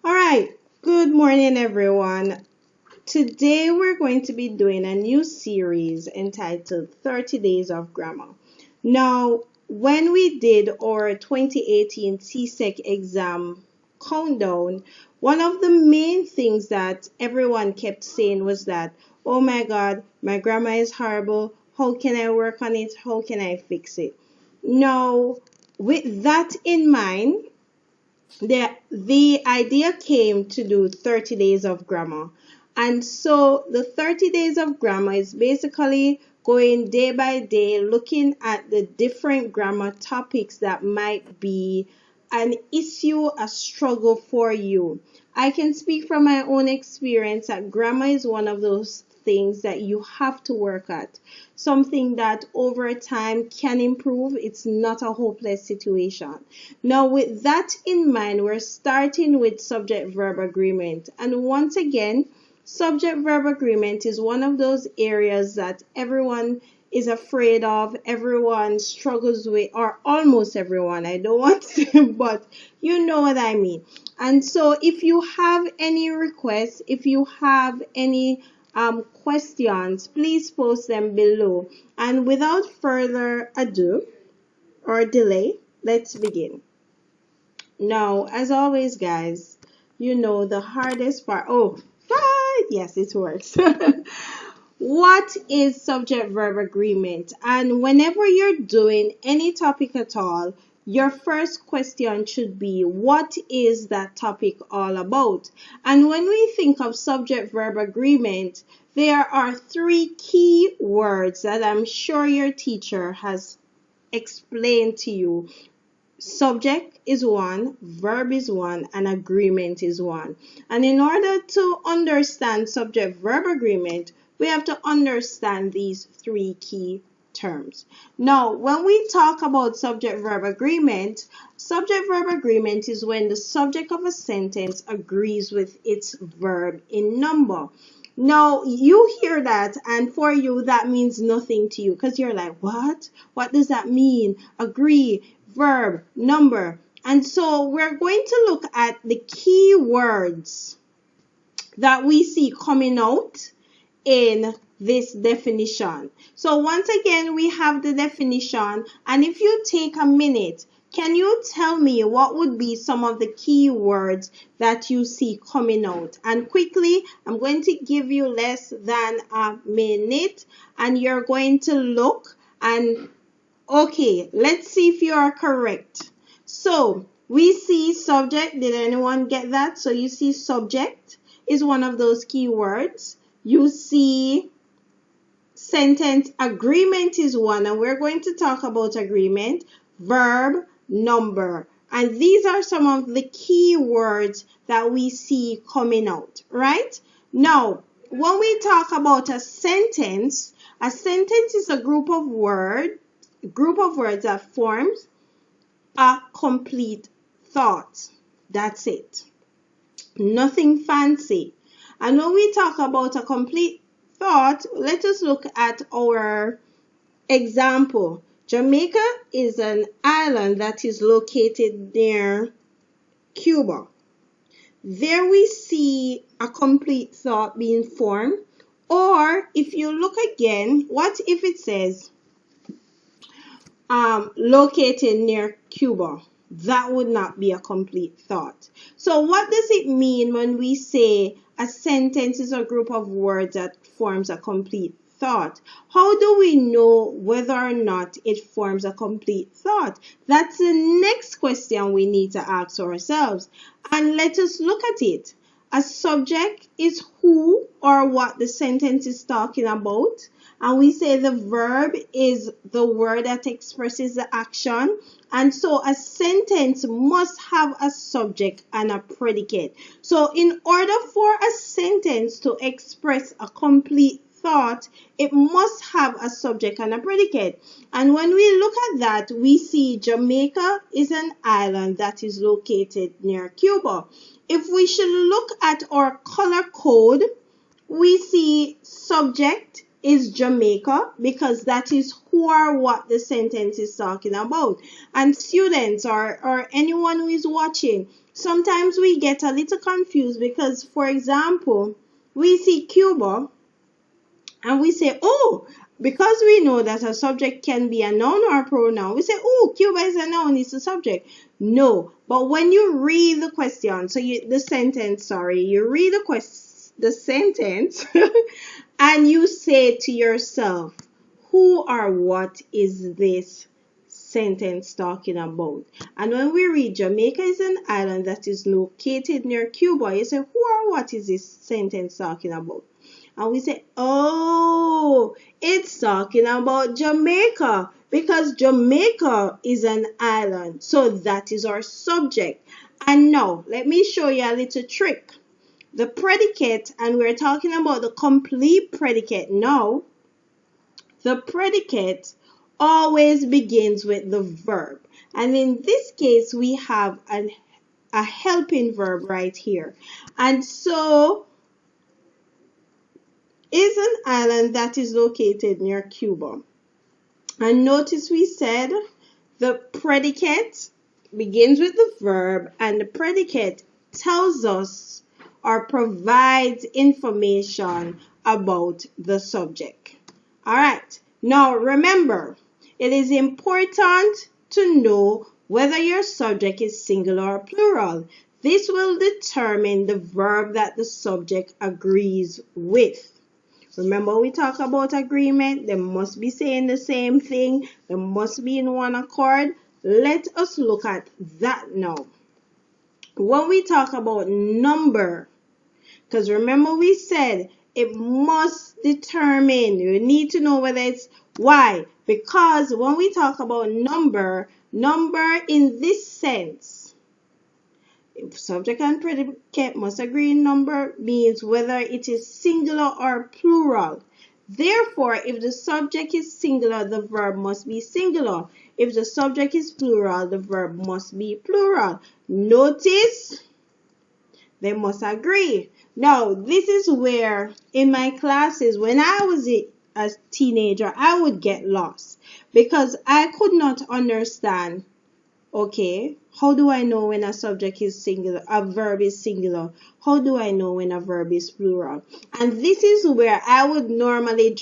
All right, good morning, everyone. Today we're going to be doing a new series entitled 30 Days of Grammar. Now, when we did our 2018 CSEC exam countdown, one of the main things that everyone kept saying was that, oh my God, my grammar is horrible. How can I work on it? How can I fix it? Now, with that in mind, the idea came to do 30 days of grammar. And so the 30 days of grammar is basically going day by day, looking at the different grammar topics that might be an issue, a struggle for you. I can speak from my own experience that grammar is one of those things that you have to work at. Something that over time can improve. It's not a hopeless situation. Now, with that in mind, we're starting with subject verb agreement. And once again, subject verb agreement is one of those areas that everyone is afraid of, everyone struggles with, or almost everyone. I don't want to, but you know what I mean. And so, if you have any requests, if you have any questions, please post them below. And without further ado or delay, let's begin. Now, as always, guys, you know the hardest part. Oh, yes, it works. What is subject verb agreement? And whenever you're doing any topic at all, your first question should be, what is that topic all about? And when we think of subject verb agreement, there are three key words that I'm sure your teacher has explained to you. Subject is one, verb is one, and agreement is one. And in order to understand subject verb agreement, we have to understand these three key terms. Now, when we talk about subject verb agreement is when the subject of a sentence agrees with its verb in number. Now, you hear that, and for you, that means nothing to you because you're like, what? What does that mean? Agree, verb, number. And so we're going to look at the key words that we see coming out in this definition. So once again, we have the definition, and if you take a minute, can you tell me what would be some of the key words that you see coming out? And quickly, I'm going to give you less than a minute, and you're going to look and, okay, let's see if you are correct. So we see subject. Did anyone get that? So you see subject is one of those key words. You see sentence agreement is one, and we're going to talk about agreement, verb, number. And these are some of the key words that we see coming out, right? Now, when we talk about a sentence is a group of words that forms a complete thought. That's it. Nothing fancy. And when we talk about a complete thought, let us look at our example. Jamaica is an island that is located near Cuba. There we see a complete thought being formed. Or if you look again, what if it says located near Cuba? That would not be a complete thought. So what does it mean when we say a sentence is a group of words that forms a complete thought? How do we know whether or not it forms a complete thought? That's the next question we need to ask ourselves. And let us look at it. A subject is who or what the sentence is talking about. And we say the verb is the word that expresses the action. And so a sentence must have a subject and a predicate. So in order for a sentence to express a complete thought, it must have a subject and a predicate. And when we look at that, we see Jamaica is an island that is located near Cuba. If we should look at our color code, we see subject is Jamaica because that is who or what the sentence is talking about. And students or anyone who is watching, sometimes we get a little confused because, for example, we see Cuba and we say, oh, because we know that a subject can be a noun or a pronoun, we say, oh, Cuba is a noun, it's a subject. No, but when you read the question, you read the sentence and you say to yourself, who or what is this sentence talking about? And when we read Jamaica is an island that is located near Cuba, you say, who or what is this sentence talking about? And we say, oh, it's talking about Jamaica because Jamaica is an island. So that is our subject. And now, let me show you a little trick. The predicate, and we're talking about the complete predicate now. The predicate always begins with the verb. And in this case, we have a helping verb right here. And so, is an island that is located near Cuba. And notice we said the predicate begins with the verb and the predicate tells us or provides information about the subject. All right. Now remember, it is important to know whether your subject is singular or plural. This will determine the verb that the subject agrees with. Remember we talk about agreement. They must be saying the same thing. They must be in one accord. Let us look at that now. When we talk about number, because remember we said it must determine. You need to know whether it's why. Because when we talk about number in this sense, if subject and predicate must agree in number means whether it is singular or plural. Therefore, if the subject is singular, the verb must be singular. If the subject is plural, the verb must be plural. Notice they must agree. Now, this is where in my classes, when I was a teenager, I would get lost because I could not understand. Okay, how do I know when a subject is singular, a verb is singular? How do I know when a verb is plural? And this is where I would normally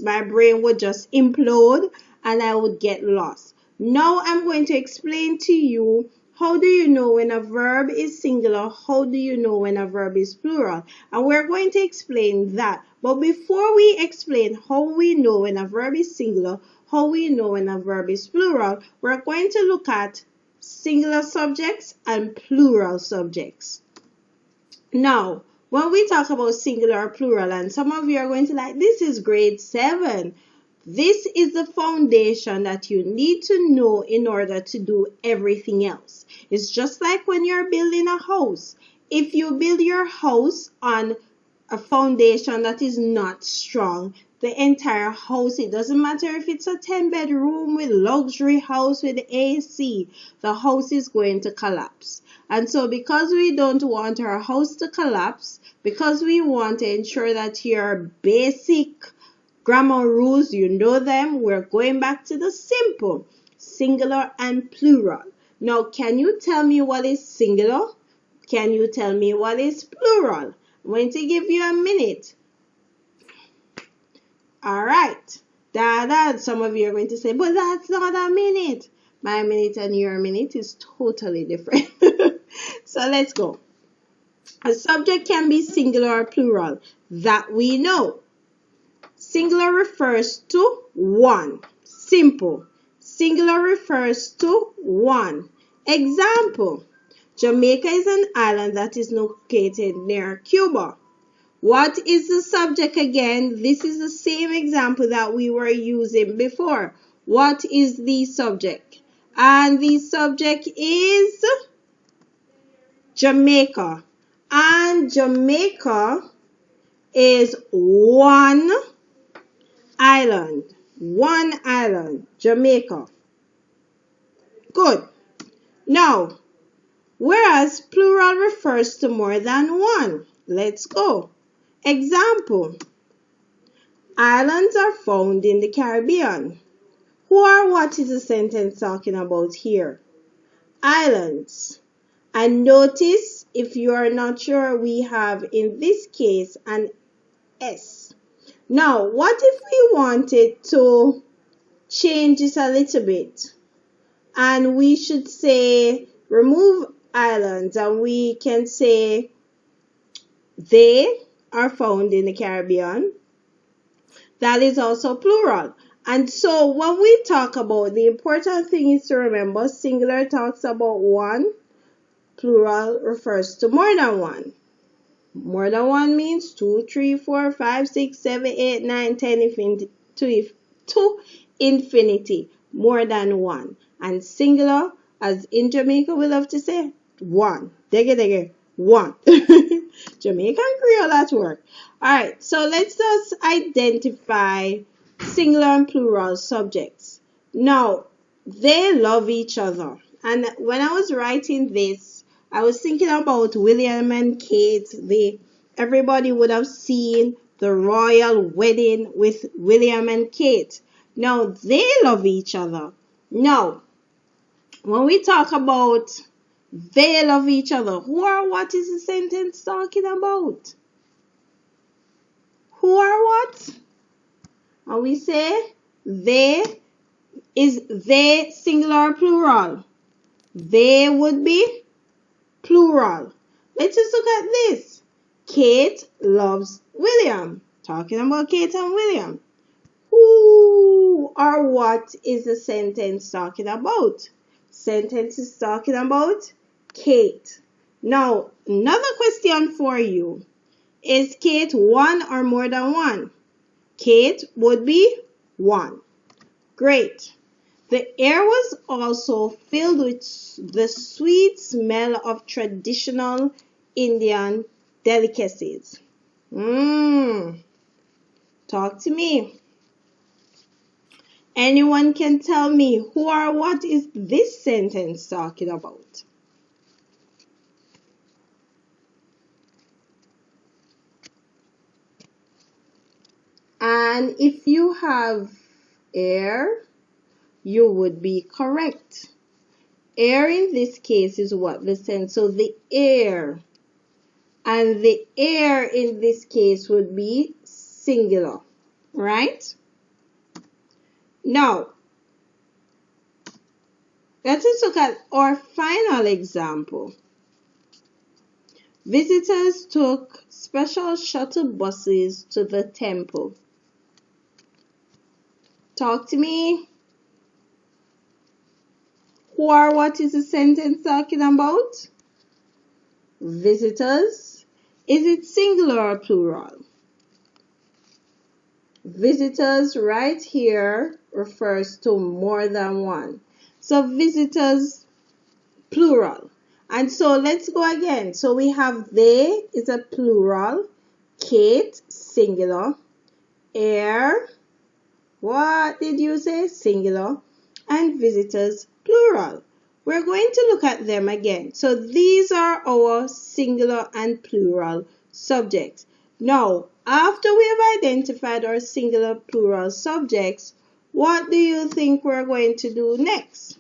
my brain would just implode and I would get lost. Now I'm going to explain to you, how do you know when a verb is singular? How do you know when a verb is plural? And we're going to explain that. But before we explain how we know when a verb is singular, how we know when a verb is plural, we're going to look at singular subjects and plural subjects. Now, when we talk about singular or plural, and some of you are going to like, this is grade 7. This is the foundation that you need to know in order to do everything else. It's just like when you're building a house. If you build your house on a foundation that is not strong, the entire house, it doesn't matter if it's a 10-bedroom with luxury house with AC, the house is going to collapse. And so because we don't want our house to collapse, because we want to ensure that your basic grammar rules, you know them, we're going back to the simple, singular and plural. Now, can you tell me what is singular? Can you tell me what is plural? I'm going to give you a minute. All right. Some of you are going to say, but that's not a minute. My minute and your minute is totally different. So let's go. A subject can be singular or plural. That we know. Singular refers to one. Simple. Singular refers to one. Example. Jamaica is an island that is located near Cuba. What is the subject again? This is the same example that we were using before. What is the subject? And the subject is Jamaica. And Jamaica is one island. One island. Jamaica. Good. Now, whereas plural refers to more than one. Let's go. Example. Islands are found in the Caribbean. Who or what is the sentence talking about here? Islands. And notice, if you are not sure, we have in this case an S. Now, what if we wanted to change this a little bit? And we should say remove islands, and we can say they are found in the Caribbean. That is also plural. And so when we talk about, the important thing is to remember singular talks about one, plural refers to more than one. More than one means 2, 3, 4, 5, 6, 7, 8, 9, 10, infinity, to infinity. More than one. And singular, as in Jamaica we love to say, one. Dege dege, one. Jamaican Creole at work. Alright, so let's just identify singular and plural subjects. Now, they love each other. And when I was writing this, I was thinking about William and Kate. Everybody would have seen the royal wedding with William and Kate. Now, they love each other. Now, when we talk about they love each other, who or what is the sentence talking about? Who or what? And we say they, is they singular or plural? They would be plural. Let's just look at this. Kate loves William. Talking about Kate and William. Who or what is the sentence talking about? Sentence is talking about Kate. Now, another question for you. Is Kate one or more than one? Kate would be one. Great. The air was also filled with the sweet smell of traditional Indian delicacies. Talk to me. Anyone can tell me who or what is this sentence talking about? And if you have air, you would be correct. Air in this case is what? The sense. So the air. And the air in this case would be singular. Right? Now, let us look at our final example. Visitors took special shuttle buses to the temple. Talk to me. Who or what is the sentence talking about? Visitors. Is it singular or plural? Visitors right here refers to more than one. So visitors, plural. And so let's go again. So we have they is a plural. Kate, singular. Air, what did you say? Singular. And visitors, plural. We're going to look at them again. So these are our singular and plural subjects. Now, after we have identified our singular plural subjects, what do you think we're going to do next?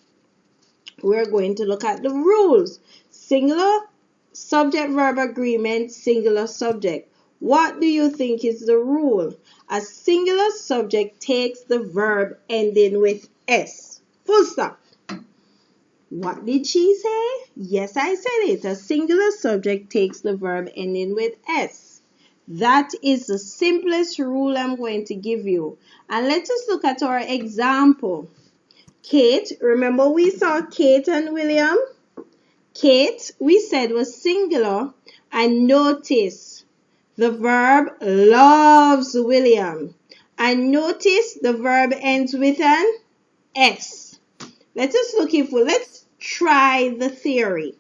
We're going to look at the rules. Singular subject verb agreement, singular subject. What do you think is the rule? A singular subject takes the verb ending with S. Full stop. What did she say? Yes, I said it. A singular subject takes the verb ending with S. That is the simplest rule I'm going to give you. And let us look at our example. Kate, remember we saw Kate and William? Kate, we said was singular. And notice the verb loves William. And notice the verb ends with an S. Let's try the theory.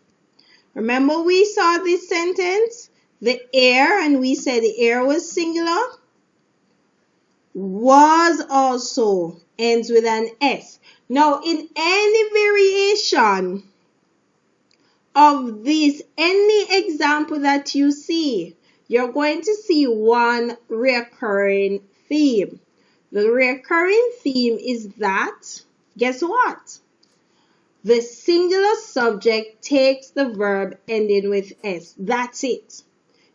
Remember we saw this sentence? The air, and we said the air was singular. Was also ends with an S. Now, in any variation of this, any example that you see, you're going to see one recurring theme. The recurring theme is that, guess what? The singular subject takes the verb ending with S. That's it.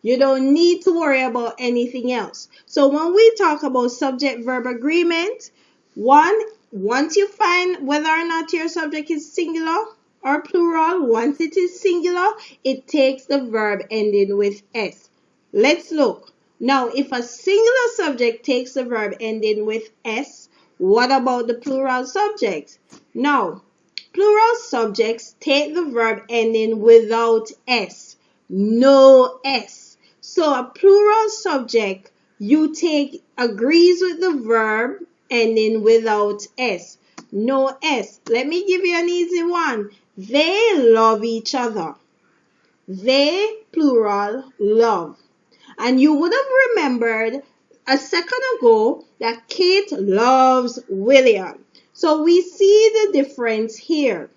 You don't need to worry about anything else. So when we talk about subject-verb agreement, once you find whether or not your subject is singular or plural, once it is singular, it takes the verb ending with S. Let's look. Now, if a singular subject takes the verb ending with S, what about the plural subjects? Now, plural subjects take the verb ending without S. No S. So a plural subject you take agrees with the verb ending without S. No S. Let me give you an easy one. They love each other. They, plural, love. And you would have remembered a second ago that Kate loves William. So we see the difference here.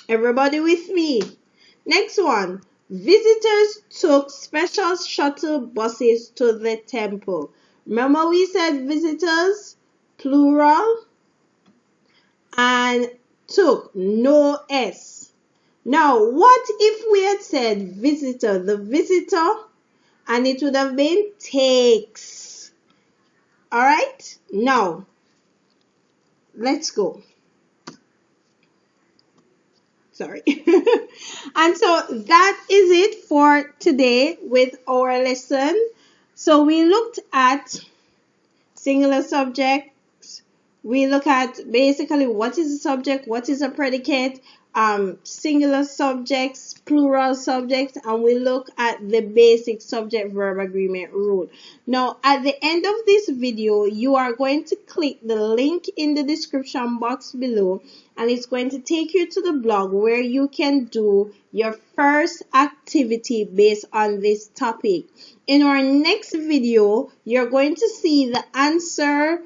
Everybody with me? Next one. Visitors took special shuttle buses to the temple. Remember we said visitors, plural, and took, no S. Now, what if we had said visitor, the visitor, and it would have been takes? All right? Now, let's go. Sorry. And so that is it for today with our lesson. So we looked at singular subjects. We look at basically what is a subject, what is a predicate, singular subjects, plural subjects, and we look at the basic subject-verb agreement rule. Now, at the end of this video, you are going to click the link in the description box below, and it's going to take you to the blog where you can do your first activity based on this topic. In our next video, you're going to see the answers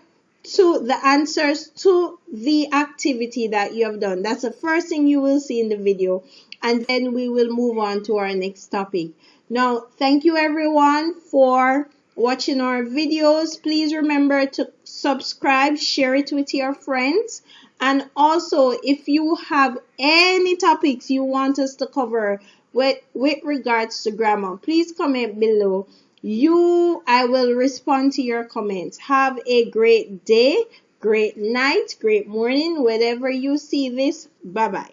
to the activity that you have done. That's the first thing you will see in the video, and then we will move on to our next topic. Now, thank you everyone for watching our videos. Please remember to subscribe, share it with your friends, and also if you have any topics you want us to cover with regards to grammar, please comment below. I will respond to your comments. Have a great day, great night, great morning, whenever you see this. Bye bye.